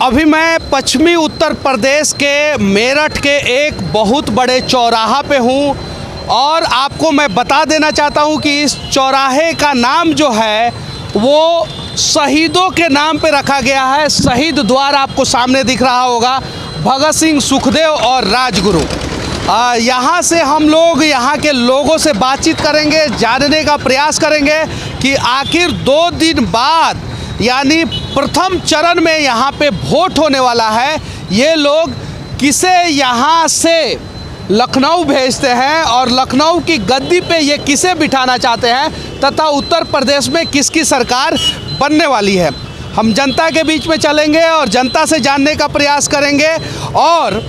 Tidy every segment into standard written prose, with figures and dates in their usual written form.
अभी मैं पश्चिमी उत्तर प्रदेश के मेरठ के एक बहुत बड़े चौराहा पे हूँ और आपको मैं बता देना चाहता हूँ कि इस चौराहे का नाम जो है वो शहीदों के नाम पे रखा गया है। शहीद द्वार आपको सामने दिख रहा होगा, भगत सिंह, सुखदेव और राजगुरु। यहाँ से हम लोग यहाँ के लोगों से बातचीत करेंगे, जानने का प्रयास करेंगे कि आखिर 2 दिन बाद यानी प्रथम चरण में यहाँ पे वोट होने वाला है। ये लोग किसे यहाँ से लखनऊ भेजते हैं और लखनऊ की गद्दी पे ये किसे बिठाना चाहते हैं तथा उत्तर प्रदेश में किसकी सरकार बनने वाली है। हम जनता के बीच में चलेंगे और जनता से जानने का प्रयास करेंगे और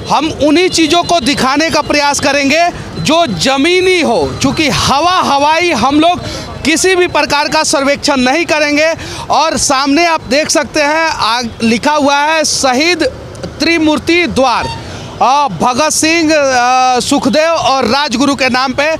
हम उन्हीं चीज़ों को दिखाने का प्रयास करेंगे जो ज़मीनी हो। चूँकि हवाई हम लोग किसी भी प्रकार का सर्वेक्षण नहीं करेंगे। और सामने आप देख सकते हैं लिखा हुआ है शहीद त्रिमूर्ति द्वार, भगत सिंह, सुखदेव और राजगुरु के नाम पे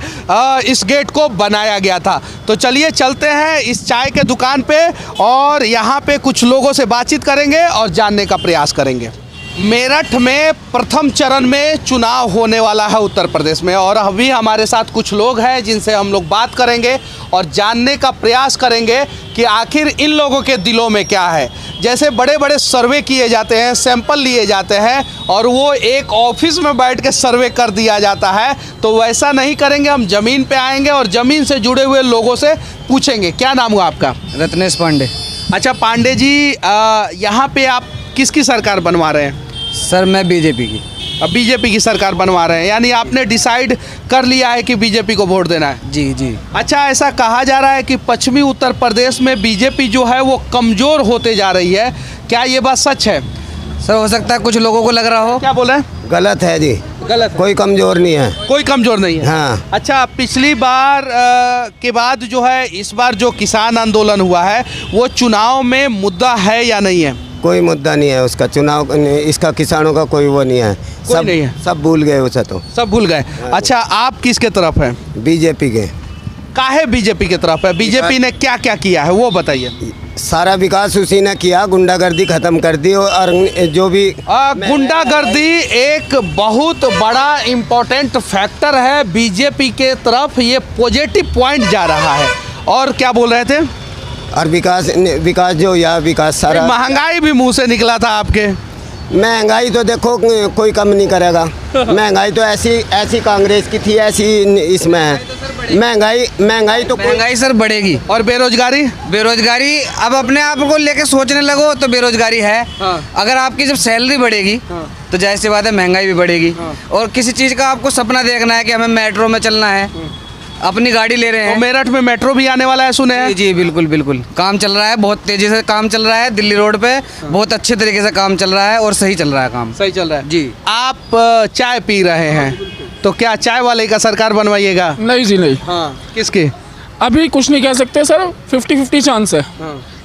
इस गेट को बनाया गया था। तो चलिए चलते हैं इस चाय के दुकान पे और यहाँ पे कुछ लोगों से बातचीत करेंगे और जानने का प्रयास करेंगे। मेरठ में प्रथम चरण में चुनाव होने वाला है उत्तर प्रदेश में और अभी हमारे साथ कुछ लोग हैं जिनसे हम लोग बात करेंगे और जानने का प्रयास करेंगे कि आखिर इन लोगों के दिलों में क्या है। जैसे बड़े बड़े सर्वे किए जाते हैं, सैंपल लिए जाते हैं और वो एक ऑफिस में बैठ के सर्वे कर दिया जाता है, तो वैसा नहीं करेंगे। हम ज़मीन पे आएंगे और ज़मीन से जुड़े हुए लोगों से पूछेंगे। क्या नाम हुआ आपका? रत्नेश पांडे। अच्छा पांडे जी, यहाँ पे आप किसकी सरकार बनवा रहे हैं? सर मैं बीजेपी की। अब बीजेपी की सरकार बनवा रहे हैं, यानी आपने डिसाइड कर लिया है कि बीजेपी को वोट देना है? जी जी। अच्छा, ऐसा कहा जा रहा है कि पश्चिमी उत्तर प्रदेश में बीजेपी जो है वो कमज़ोर होते जा रही है, क्या ये बात सच है? सर हो सकता है कुछ लोगों को लग रहा हो। क्या बोले? गलत है जी, गलत है। कोई कमज़ोर नहीं है। कोई कमज़ोर नहीं है। हाँ। अच्छा, पिछली बार के बाद जो है इस बार जो किसान आंदोलन हुआ है वो चुनाव में मुद्दा है या नहीं है? कोई मुद्दा नहीं है उसका, चुनाव इसका किसानों का कोई वो नहीं है। कोई नहीं है। सब भूल गए उसे, तो सब भूल गए। अच्छा, आप किसके तरफ हैं? बीजेपी के। काहे बीजेपी की तरफ है? बीजेपी ने क्या क्या किया है वो बताइए। सारा विकास उसी ने किया, गुंडागर्दी खत्म कर दी और जो भी गुंडागर्दी एक बहुत बड़ा इम्पोर्टेंट फैक्टर है बीजेपी के तरफ, ये पॉजिटिव पॉइंट जा रहा है। और क्या बोल रहे थे? और विकास जो या विकास सारा। महंगाई भी मुंह से निकला था आपके। महंगाई तो देखो कोई कम नहीं करेगा। महंगाई तो ऐसी कांग्रेस की थी, ऐसी इसमें है। महंगाई तो महंगाई सर बढ़ेगी। और बेरोजगारी? बेरोजगारी अब अपने आप को लेके सोचने लगो तो बेरोजगारी है। हाँ। अगर आपकी जब सैलरी बढ़ेगी तो जाहिर सी बात है महंगाई भी बढ़ेगी। और किसी चीज़ का आपको सपना देखना है कि हमें मेट्रो में चलना है, अपनी गाड़ी ले रहे हैं। तो मेरठ में मेट्रो भी आने वाला है सुने हैं? जी बिल्कुल बिल्कुल, काम चल रहा है, बहुत तेजी से काम चल रहा है। दिल्ली रोड पे बहुत अच्छे तरीके से काम चल रहा है और सही चल रहा है काम। सही चल रहा है जी। आप चाय पी रहे हैं तो क्या चाय वाले का सरकार बनवाइएगा? नहीं जी नहीं। हाँ, किसकी? अभी कुछ नहीं कह सकते सर, 50-50 चांस है।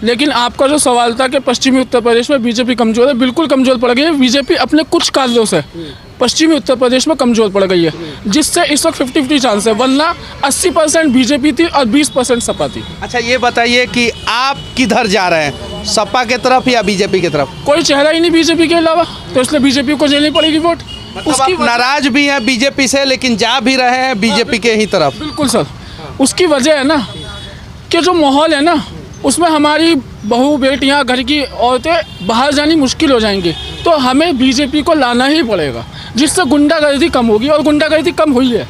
लेकिन आपका जो सवाल था कि पश्चिमी उत्तर प्रदेश में बीजेपी कमजोर है, बिल्कुल कमजोर पड़ गई है। बीजेपी अपने कुछ कार्यों से पश्चिमी उत्तर प्रदेश में कमजोर पड़ गई है, जिससे इस वक्त 50-50 चांस है। वरना 80% बीजेपी थी और 20% सपा थी। अच्छा, ये बताइए कि आप किधर जा रहे हैं, सपा के तरफ या बीजेपी की तरफ? कोई चेहरा ही नहीं बीजेपी के अलावा, तो इसलिए बीजेपी को देनी पड़ेगी वोट। उसकी नाराज भी हैं बीजेपी से लेकिन जा भी रहे हैं बीजेपी के ही तरफ। बिल्कुल सर, उसकी वजह है ना कि जो माहौल है ना उसमें हमारी बहू बेटियां, घर की औरतें बाहर जानी मुश्किल हो जाएंगी, तो हमें बीजेपी को लाना ही पड़ेगा, जिससे गुंडागर्दी कम होगी। और गुंडागर्दी कम हुई है।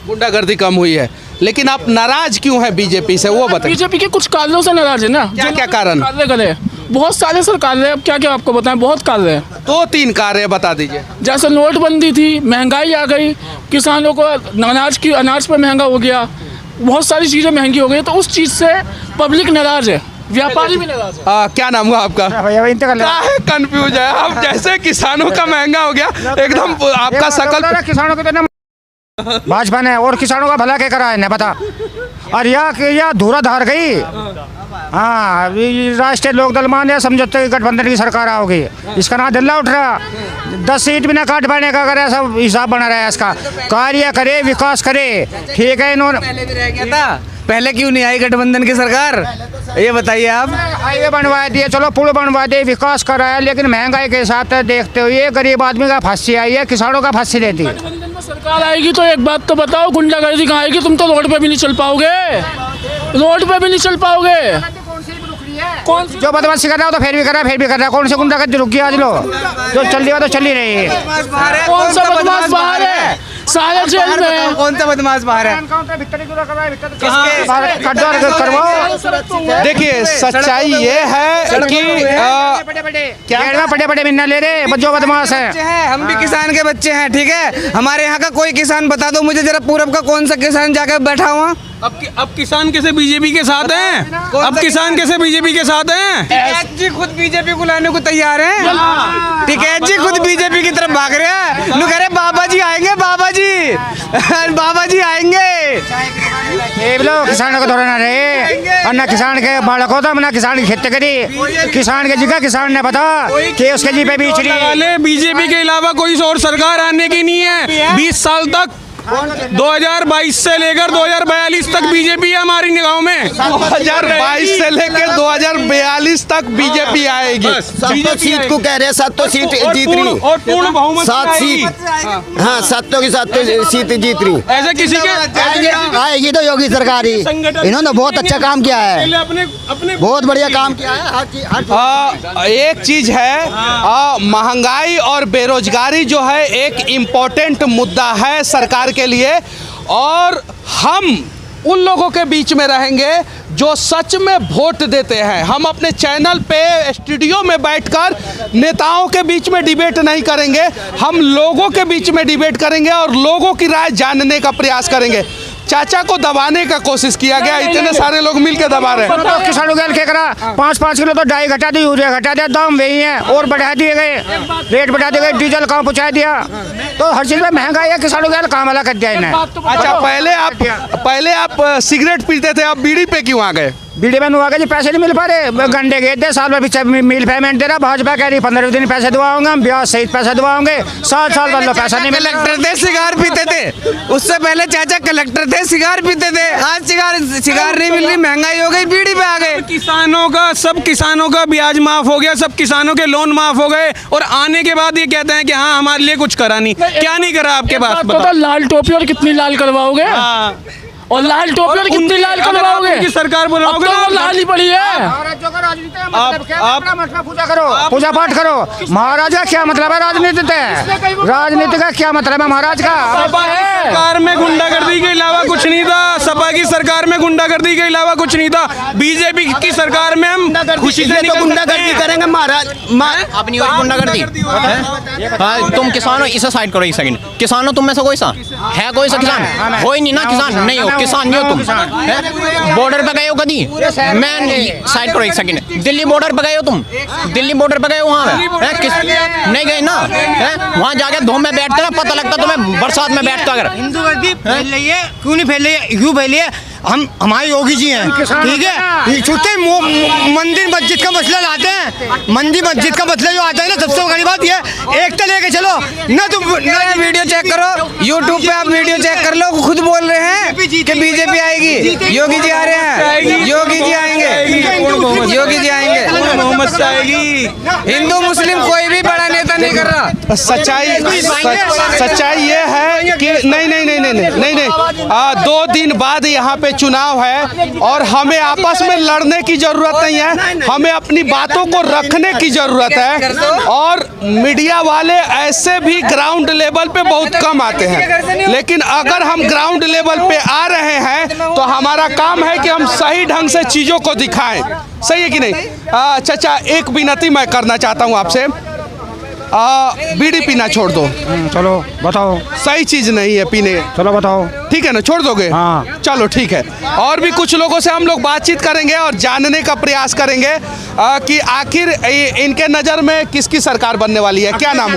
गुंडागर्दी कम हुई है, लेकिन आप नाराज क्यों हैं बीजेपी से वो बताइए। बीजेपी के कुछ कार्यों से नाराज है ना। क्या क्या कारण? कार्य करे बहुत सारे सर कार्य, अब क्या क्या आपको बताएं, बहुत कार्य है। 2-3 कार्य बता दीजिए। जैसे नोटबंदी थी, महंगाई आ गई, किसानों को अनाज पर महंगा हो गया, बहुत सारी चीज़ें महंगी हो गई, तो उस चीज़ से पब्लिक नाराज है, व्यापारी भी नाराज है। क्या नाम हुआ आपका? कंफ्यूज है आप, जैसे किसानों का महंगा हो गया एकदम आपका शकल। किसानों के भाजपा ने और किसानों का भला क्या करा है, बता। और यह धूरा धार गई। हाँ, राष्ट्रीय लोकदल मान समझौते गठबंधन की सरकार आओगी, इसका नाम दिल्ला उठ रहा। 10 सीट भी ना काट पाने का अगर ऐसा हिसाब बना रहा है। इसका कार्य करे, विकास करे, ठीक है। इन्होंने पहले भी रह गया था पहले क्यों नहीं आई गठबंधन की सरकार, ये बताइए आप। हाईवे बनवा दिए, चलो पुल बनवा दिए, विकास कराया, लेकिन महंगाई के साथ देखते हुए गरीब आदमी का फांसी आई है, किसानों का फांसी देती है। गठबंधन में सरकार आएगी तो एक बात तो बताओ, गुंडागर्दी कहाँ आएगी? तुम तो रोड पे भी नहीं चल पाओगे, रोड पे भी नहीं चल पाओगे। कौन सी जो बदमाशी कर रहा हो तो फिर भी कर रहा है, फिर भी कर रहा है। कौन से गुंडागर्दी रुक गई आज लो, जो चल रही है तो चल ही रही है। कौन सा बदमाश बाहर है? सारे जेल में हैं। कौन सा बदमाश बाहर है? देखिए सच्चाई ये है कि क्या बड़े बड़े मिन्ना ले रहे जो बदमाश बच्चे है। हैं, हम भी किसान के बच्चे हैं, ठीक है। हमारे यहाँ का कोई किसान बता दो मुझे जरा, पूरब का कौन सा किसान जाकर बैठा हुआ? अब किसान कैसे बीजेपी के साथ हैं? अब किसान कैसे बीजेपी के साथ हैं? टिकैत जी खुद बीजेपी को लाने को तैयार हैं। टिकैत जी खुद बीजेपी की तरफ भाग रहे हैं। लोग कह रहे बाबा जी आएंगे, बाबा जी बाबा जी आएंगे। ये लोग किसानों को धोना रहे और ना किसान के बालक होता, ना किसान की खेती करी। किसान के जगह किसान ने पता कि उसके जी पे बीच रही। बीजेपी के अलावा कोई और सरकार आने की नहीं है। 20 साल तक 2022 से लेकर 2042 तक बीजेपी है हमारी निगाहों में। 2022 से लेकर 2042 तक बीजेपी आएगी। 7 सीट को कह रहे हैं, 7 सीट जीत रही, और पूर्ण बहुमत 7 सीट, हाँ 7 की 7 सीट जीत रही। ऐसे किसी के आएगी तो योगी सरकार ही, इन्होंने बहुत अच्छा काम किया है, अपने बहुत बढ़िया काम किया है। हर एक चीज है, महंगाई और बेरोजगारी जो है एक इम्पोर्टेंट मुद्दा है सरकार के लिए, और हम उन लोगों के बीच में रहेंगे जो सच में वोट देते हैं। हम अपने चैनल पे स्टूडियो में बैठकर नेताओं के बीच में डिबेट नहीं करेंगे, हम लोगों के बीच में डिबेट करेंगे और लोगों की राय जानने का प्रयास करेंगे। चाचा को दबाने का कोशिश किया गया, इतने सारे लोग मिलकर दबा रहे हैं। तो किसानों के क्या करा, 5-5 किलो तो डाई घटा दी, यूरिया घटा दिया, दाम वही है और बढ़ा दिए गए, रेट बढ़ा दिए गए, डीजल कहाँ पहुँचा दिया। तो हर चीज़ में महंगाई है, किसानों के काम वाला कर दिया इन्हें। अच्छा पहले आप सिगरेट पीते थे, अब बीड़ी पे क्यों आ गए? बीडी में हुआ जी पैसे नहीं मिल पा रहे, गंडे गए थे, साल भर मिल पेमेंट दे रहा, भाजपा कह रही 15 दिन पैसे दिवाओगे, हम ब्याज सहित पैसे दिवाओगे, 7 साल बाद पैसा नहीं मिला। कलेक्टर थे, सिगार पीते थे, उससे पहले चाचा कलेक्टर थे, सिगार पीते थे, आज सिगार नहीं मिल रही, महंगाई हो गई, बीड़ी पे आ गए। सब किसानों का ब्याज माफ हो गया, सब किसानों के लोन माफ हो गए, और आने के बाद ये कहते हैं कि हाँ हमारे लिए कुछ करा नहीं। क्या नहीं करा आपके पास? पता लाल टोपी और कितनी लाल करवाओगे? और लाल टोपी और कितनी लाल करवाओगे? की सरकार बनाओगे तो लाल ही पड़ी है। पूजा करो, पूजा पाठ करो। महाराज का क्या मतलब है राजनीति से? राजनीति का क्या मतलब है महाराज का? सरकार में गुंडागर्दी के अलावा कुछ नहीं था, सपा की सरकार में गुंडागर्दी के अलावा कुछ नहीं था। बीजेपी की सरकार में हम खुशी से तो गुंडागर्दी करेंगे महाराज, अपनी और गुंडागर्दी। हाँ, तुम किसानों इसे साइड करो एक सेकंड। किसानों तुम में से कोई सा है, कोई सा किसान हो ही नहीं ना? किसान नहीं हो, किसान नहीं हो तुम। बॉर्डर पे गए हो कभी? मैं साइड करो एक सेकंड। दिल्ली बॉर्डर पे गए हो तुम? दिल्ली बॉर्डर पे गए हो? वहाँ नहीं गए ना? वहाँ जाके धूप में बैठते ना, पता लगता तुम्हें बरसात में बैठता। अगर हिंदुगर्दी फैल रही है, क्यों नहीं फैल रही है? क्यों फैल रही है? हम हमारे योगी जी हैं, ठीक है। छुट्टे मंदिर मस्जिद का मसला लाते हैं, मंदिर मस्जिद का मसला जो आता है ना, सबसे बड़ी बात ये एक तो लेके चलो ना। तुम वीडियो चेक करो, यूट्यूब पे आप वीडियो चेक कर लो, खुद बोल रहे हैं कि बीजेपी आएगी, योगी जी आ रहे हैं, योगी जी आएंगे, योगी जी आएंगे, मोहम्मद से आएगी। हिंदू मुस्लिम कोई भी बड़ा नेता नहीं कर रहा। सच्चाई ये है कि नहीं 2 दिन बाद यहाँ पे चुनाव है और हमें आपस में लड़ने की जरूरत नहीं है, हमें अपनी बातों को रखने की जरूरत है। और मीडिया वाले ऐसे भी ग्राउंड लेवल पे बहुत कम आते हैं, लेकिन अगर हम ग्राउंड लेवल पे आ रहे हैं तो हमारा काम है कि हम सही ढंग से चीज़ों को दिखाएं। सही है कि नहीं? चाचा एक विनती मैं करना चाहता हूँ आपसे, बीड़ी पीना छोड़ दो। चलो बताओ, सही चीज नहीं है पीने। चलो बताओ, ठीक है ना? छोड़ दोगे? हाँ। चलो ठीक है। और भी कुछ लोगों से हम लोग बातचीत करेंगे और जानने का प्रयास करेंगे कि आखिर इनके नज़र में किसकी सरकार बनने वाली है। क्या नाम है?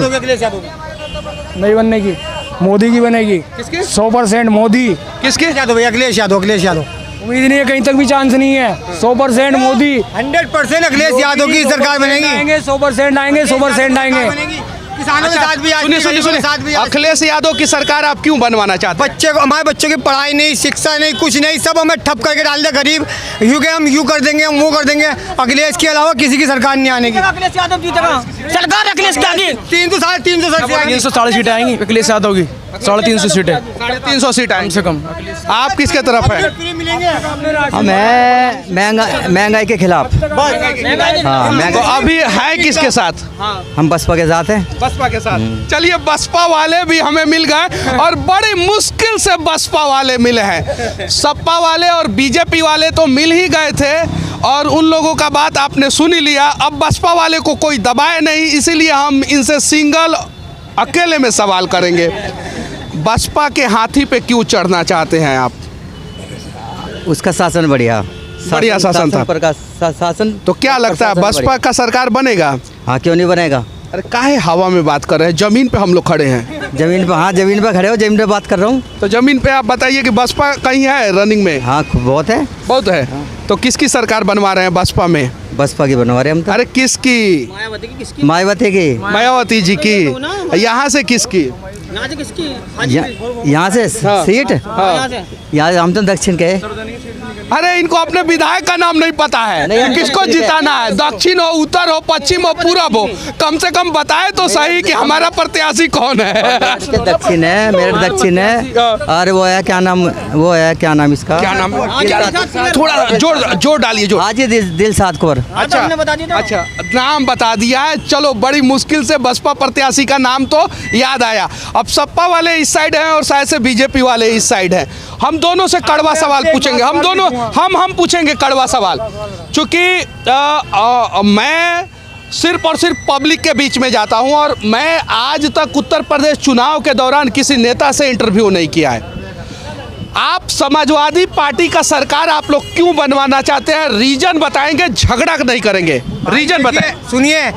नहीं बनने की, मोदी की बनेगी। किसकी? 100% मोदी। किसकी? अखिलेश यादव। उम्मीद नहीं है, कहीं तक भी चांस नहीं है। 100% मोदी, 100% अखिलेश यादव की सरकार बनेगी। 100% आएंगे, 100% आएंगे। किसानों के साथ भी आज सुनिए सुनिए सुनिए, अखिलेश यादव की सरकार आप क्यों बनवाना चाहते हैं? बच्चे को, हमारे बच्चों की पढ़ाई नहीं, शिक्षा नहीं, कुछ नहीं, सब हमें ठप करके डाल दे गरीब। यूँ के हम यूँ कर देंगे, हम वो कर देंगे। अखिलेश के अलावा किसी की सरकार नहीं आने की। अखिलेश यादव जीतेगा, सरकार अखिलेश की आएगी। 300 साढ़े 300 340 सीटें आएंगी अखिलेश यादव की, 350 सीटें, 350 सीट कम से कम। आप किसके तरफ है? मैं महंगाई के खिलाफ। हाँ, तो अभी है किसके साथ? हम बसपा के साथ हैं। बसपा के साथ। चलिए, बसपा वाले भी हमें मिल गए और बड़ी मुश्किल से बसपा वाले मिले हैं। सपा वाले और बीजेपी वाले तो मिल ही गए थे और उन लोगों का बात आपने सुन ही लिया। अब बसपा वाले को कोई दबाए नहीं, इसीलिए हम इनसे सिंगल अकेले में सवाल करेंगे। बसपा के हाथी पे क्यों चढ़ना चाहते हैं आप? उसका शासन बढ़िया शासन था। पर का शासन। तो क्या लगता है बसपा का सरकार बनेगा? हाँ, क्यों नहीं बनेगा? अरे काहे हवा में बात कर रहे हैं, जमीन पे हम लोग खड़े हैं। जमीन पे, हाँ जमीन पे खड़े हो, जमीन पे बात कर रहा हूँ। तो जमीन पे आप बताइए कि बसपा कहीं है रनिंग में? हाँ, बहुत है, बहुत है। तो किसकी सरकार बनवा रहे हैं बसपा में? बसपा की बनवा रहे हम तो। अरे किसकी? मायावती की। मायावती जी की। यहाँ से किसकी? यहाँ से सीट, यहाँ हम तो दक्षिण के। अरे इनको अपने विधायक का नाम नहीं पता है, किसको जिताना है? दक्षिण हो, उत्तर हो, पश्चिम हो, पूरब हो, कम से कम बताए तो सही कि हमारा प्रत्याशी कौन है। दक्षिण है, मेरठ दक्षिण है। और वो है क्या नाम, वो है क्या नाम इसका, क्या नाम? थोड़ा जोर डालिए, जोर। हाजी दिलशाद कौर। अच्छा, अच्छा, नाम बता दिया है। चलो, बड़ी मुश्किल से बसपा प्रत्याशी का नाम तो याद आया। अब सपा वाले इस साइड हैं और शायद से बीजेपी वाले इस साइड हैं। हम दोनों से कड़वा सवाल पूछेंगे, हम दोनों हम पूछेंगे कड़वा सवाल, क्योंकि मैं सिर्फ और सिर्फ पब्लिक के बीच में जाता हूं और मैं आज तक उत्तर प्रदेश चुनाव के दौरान किसी नेता से इंटरव्यू नहीं किया है। आप समाजवादी पार्टी का सरकार आप लोग क्यों बनवाना चाहते हैं? रीजन बताएंगे, झगड़ा नहीं करेंगे, रीजन बताएं। सुनिए,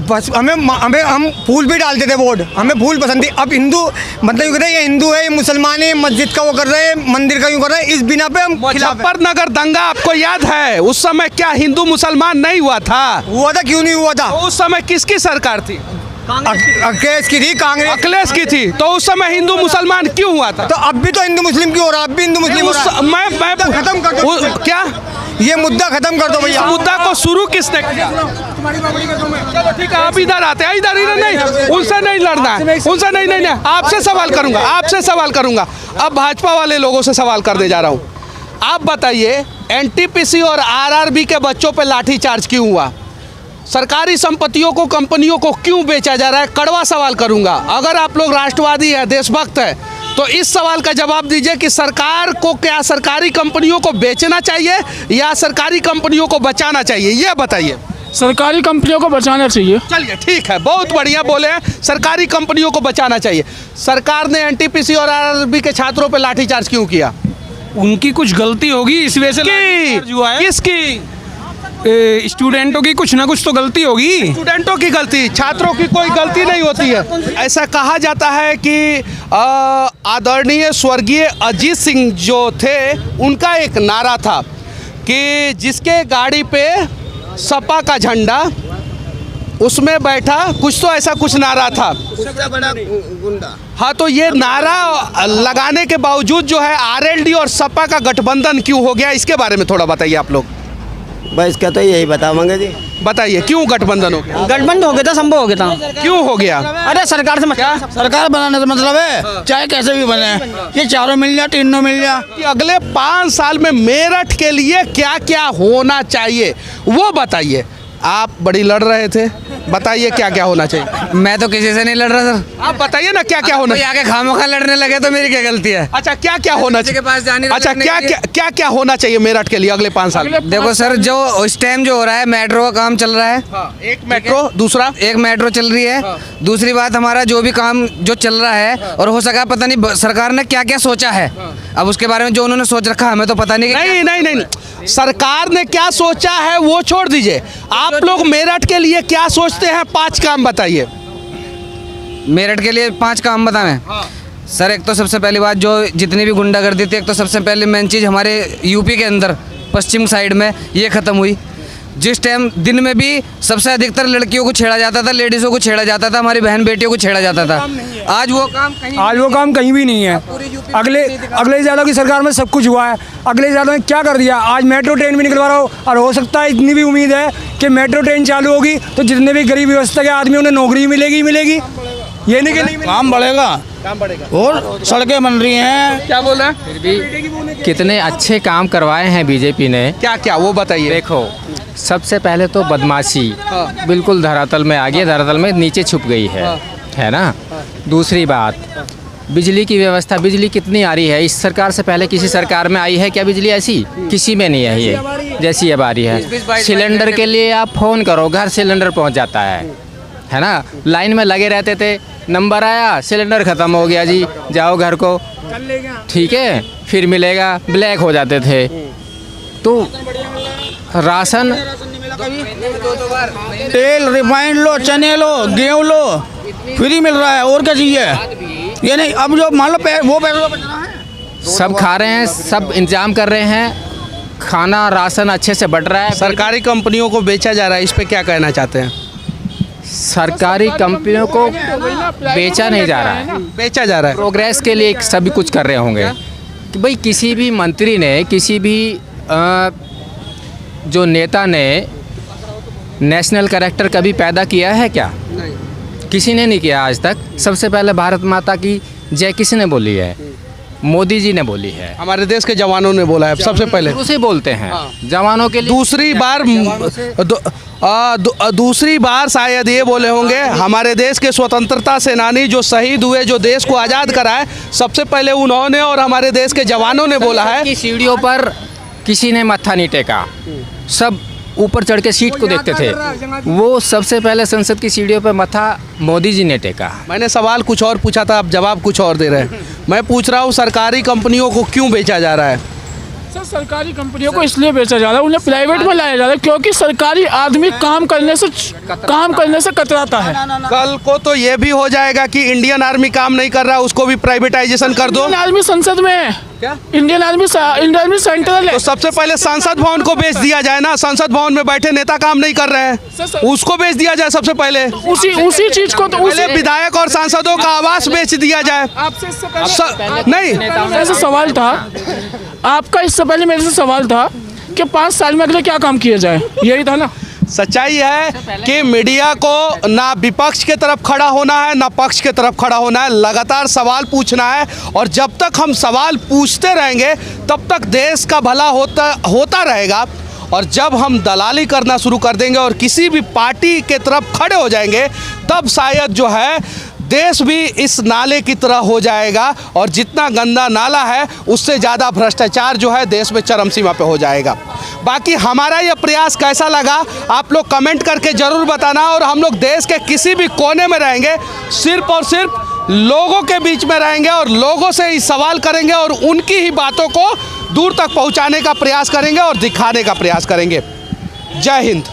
बस हम फूल भी डालते थे वोट, हमें फूल पसंद थी। अब हिंदू मतलब यूँ कर रहे हैं, ये हिंदू है, ये मुसलमान है, मस्जिद का वो कर रहे हैं, मंदिर का यूँ कर रहे हैं, इस बिना पे हम मुजफ्फरनगर दंगा आपको याद है? उस समय क्या हिंदू मुसलमान नहीं हुआ था? हुआ था, क्यों नहीं हुआ था? तो उस समय किसकी सरकार थी? अखिलेश की थी, कांग्रेस। अखिलेश की थी। तो उस समय हिंदू मुसलमान क्यों हुआ था? तो अब भी तो हिंदू मुस्लिम क्यों हो रहा है? अब भी हिंदू मुस्लिम हो रहा है। मैं खत्म कर दो। क्या ये मुद्दा खत्म कर दो भैया। इस मुद्दा को शुरू किसने किया? चलो ठीक है, आप इधर आते हैं, इधर नहीं, उनसे नहीं लड़ना है, उनसे नहीं, आपसे सवाल करूंगा, आपसे सवाल करूंगा। अब भाजपा वाले लोगों से सवाल करने जा रहा हूँ। आप बताइए, एनटीपीसी और आरआरबी के बच्चों पे लाठीचार्ज क्यों हुआ? सरकारी संपत्तियों को, कंपनियों को क्यों बेचा जा रहा है? कड़वा सवाल करूंगा। अगर आप लोग राष्ट्रवादी है, देशभक्त है, तो इस सवाल का जवाब दीजिए कि सरकार को क्या सरकारी कंपनियों को बेचना चाहिए या सरकारी कंपनियों को बचाना चाहिए? ये बताइए। सरकारी कंपनियों को बचाना चाहिए। चलिए ठीक है, बहुत बढ़िया बोले हैं, सरकारी कंपनियों को बचाना चाहिए। सरकार ने एनटीपीसी और आरआरबी के छात्रों पर लाठीचार्ज क्यों किया? उनकी कुछ गलती होगी, इस वजह से लाठीचार्ज हुआ है। किसकी? स्टूडेंटों की कुछ ना कुछ तो गलती होगी। स्टूडेंटों की गलती, छात्रों की कोई गलती नहीं होती है। ऐसा कहा जाता है कि आदरणीय स्वर्गीय अजीत सिंह जो थे, उनका एक नारा था कि जिसके गाड़ी पे सपा का झंडा, उसमें बैठा, कुछ तो ऐसा कुछ नारा था। हाँ, तो ये नारा लगाने के बावजूद जो है आरएलडी और सपा का गठबंधन क्यों हो गया, इसके बारे में थोड़ा बताइए आप लोग। बस क्या तो यही बतावांगे जी। बताइए क्यों गठबंधन हो गया? गठबंधन हो गया था, संभव हो गया था। क्यों हो गया? अरे सरकार से क्या सरकार बनाने से मतलब है, चाहे कैसे भी बने, ये चारों मिल जाए, तीनों मिल जाए। कि अगले 5 साल में मेरठ के लिए क्या क्या होना चाहिए वो बताइए। आप बड़ी लड़ रहे थे, बताइए क्या क्या होना चाहिए। मैं तो किसी से नहीं लड़ रहा सर। आप बताइए ना क्या क्या होना चाहिए। आगे खामोखा लड़ने लगे तो मेरी क्या गलती है? अच्छा, क्या क्या होना चाहिए? के पास जाने अच्छा, क्या क्या होना चाहिए मेरठ के लिए अगले 5 साल? देखो सर, जो इस टाइम जो हो रहा है, मेट्रो का काम चल रहा है। एक मेट्रो, दूसरा एक मेट्रो चल रही है। दूसरी बात, हमारा जो भी काम जो चल रहा है, और हो सका पता नहीं सरकार ने क्या क्या सोचा है। अब उसके बारे में जो उन्होंने सोच रखा हमें तो पता नहीं। नहीं, सरकार ने क्या सोचा है वो छोड़ दीजिए। आप लोग मेरठ के लिए क्या सोचते हैं? 5 काम बताइए। मेरठ के लिए 5 काम बताएं? सर, एक तो सबसे पहली बात, जो जितनी भी गुंडागर्दी थी, एक तो सबसे पहले मेन चीज़ हमारे यूपी के अंदर पश्चिम साइड में ये ख़त्म हुई। जिस टाइम दिन में भी सबसे अधिकतर लड़कियों को छेड़ा जाता था, लेडीज़ों को छेड़ा जाता था, हमारी बहन बेटियों को छेड़ा जाता था। आज वो काम कहीं भी नहीं है। अगले ज़्यादा की सरकार में सब कुछ हुआ है, अगले ज़्यादा में क्या कर दिया। आज मेट्रो ट्रेन भी निकलवा रहा हो, और हो सकता है इतनी भी उम्मीद है कि मेट्रो ट्रेन चालू होगी तो जितने भी गरीब व्यवस्था के आदमी उन्हें नौकरी मिलेगी। ये नहीं कि नहीं काम बढ़ेगा और सड़कें बन रही हैं। क्या बोल रहे हैं? फिर भी कितने अच्छे काम करवाए हैं बीजेपी ने। क्या क्या वो बताइए। देखो, सबसे पहले तो बदमाशी बिल्कुल धरातल में आ गई, धरातल में नीचे छुप गई है ना। दूसरी बात, बिजली की व्यवस्था, बिजली कितनी आ रही है? इस सरकार से पहले किसी सरकार में आई है क्या बिजली ऐसी? किसी में नहीं आई है जैसी अब आ रही है। सिलेंडर के लिए आप फ़ोन करो, घर सिलेंडर पहुंच जाता है ना। लाइन में लगे रहते थे, नंबर आया, सिलेंडर ख़त्म हो गया जी, जाओ घर को, ठीक है, फिर मिलेगा, ब्लैक हो जाते थे। तो राशन, तेल रिफाइंड लो, चने लो, गेहूँ लो, फ्री मिल रहा है, और क्या चाहिए? ये नहीं, अब जो मान लो वो पैसा बचना है, सब खा रहे हैं, सब इंतजाम कर रहे हैं, खाना राशन अच्छे से बढ़ रहा है। सरकारी कंपनियों को बेचा जा रहा है, इस पे क्या कहना चाहते हैं? सरकारी कंपनियों को बेचा नहीं जा रहा है, बेचा जा रहा है। प्रोग्रेस के लिए सभी कुछ कर रहे होंगे कि भाई किसी भी मंत्री ने, किसी भी जो नेता ने नेशनल कैरेक्टर कभी पैदा किया है क्या? किसी ने नहीं किया आज तक। सबसे पहले भारत माता की जय किसने बोली है? मोदी जी ने बोली है। हमारे देश के जवानों ने बोला है सबसे पहले, उसे बोलते हैं जवानों के लिए। दूसरी बार शायद ये बोले होंगे, हमारे देश के स्वतंत्रता सेनानी जो शहीद हुए, जो देश को आज़ाद कराए, सबसे पहले उन्होंने और हमारे देश के जवानों ने बोला है कि सीढ़ियों पर किसी ने मत्था नहीं टेका, सब ऊपर चढ़ के सीट को देखते थे। वो सबसे पहले संसद की सीढ़ियों पर मत्था मोदी जी ने टेका। मैंने सवाल कुछ और पूछा था, आप जवाब कुछ और दे रहे हैं। मैं पूछ रहा हूँ सरकारी कंपनियों को क्यों बेचा जा रहा है? सर, सरकारी कंपनियों को इसलिए बेचा जा रहा है, उन्हें प्राइवेट में लाया जा रहा है, क्योंकि सरकारी आदमी काम करने से कतराता है। कल को तो ये भी हो जाएगा कि इंडियन आर्मी काम नहीं कर रहा, उसको भी प्राइवेटाइजेशन कर दो। इंडियन आर्मी संसद में है। क्या? इंडियन आर्मी सेंट्रल है। तो सबसे पहले संसद भवन को बेच दिया जाए ना। संसद भवन में बैठे नेता काम नहीं कर रहे हैं, उसको बेच दिया जाए सबसे पहले। उसी चीज को तो विधायक और सांसदों का आवास बेच दिया जाए। आपसे नहीं, ऐसा सवाल था आपका, इससे पहले मेरे से सवाल था कि 5 साल में अगले क्या काम किया जाए, यही था ना। सच्चाई है कि मीडिया को ना विपक्ष के तरफ खड़ा होना है, ना पक्ष के तरफ खड़ा होना है, लगातार सवाल पूछना है। और जब तक हम सवाल पूछते रहेंगे तब तक देश का भला होता रहेगा। और जब हम दलाली करना शुरू कर देंगे और किसी भी पार्टी के तरफ खड़े हो जाएंगे, तब शायद जो है देश भी इस नाले की तरह हो जाएगा। और जितना गंदा नाला है, उससे ज़्यादा भ्रष्टाचार जो है देश में चरम सीमा पे हो जाएगा। बाकी हमारा ये प्रयास कैसा लगा, आप लोग कमेंट करके ज़रूर बताना। और हम लोग देश के किसी भी कोने में रहेंगे, सिर्फ और सिर्फ लोगों के बीच में रहेंगे और लोगों से ही सवाल करेंगे और उनकी ही बातों को दूर तक पहुंचाने का प्रयास करेंगे और दिखाने का प्रयास करेंगे। जय हिंद।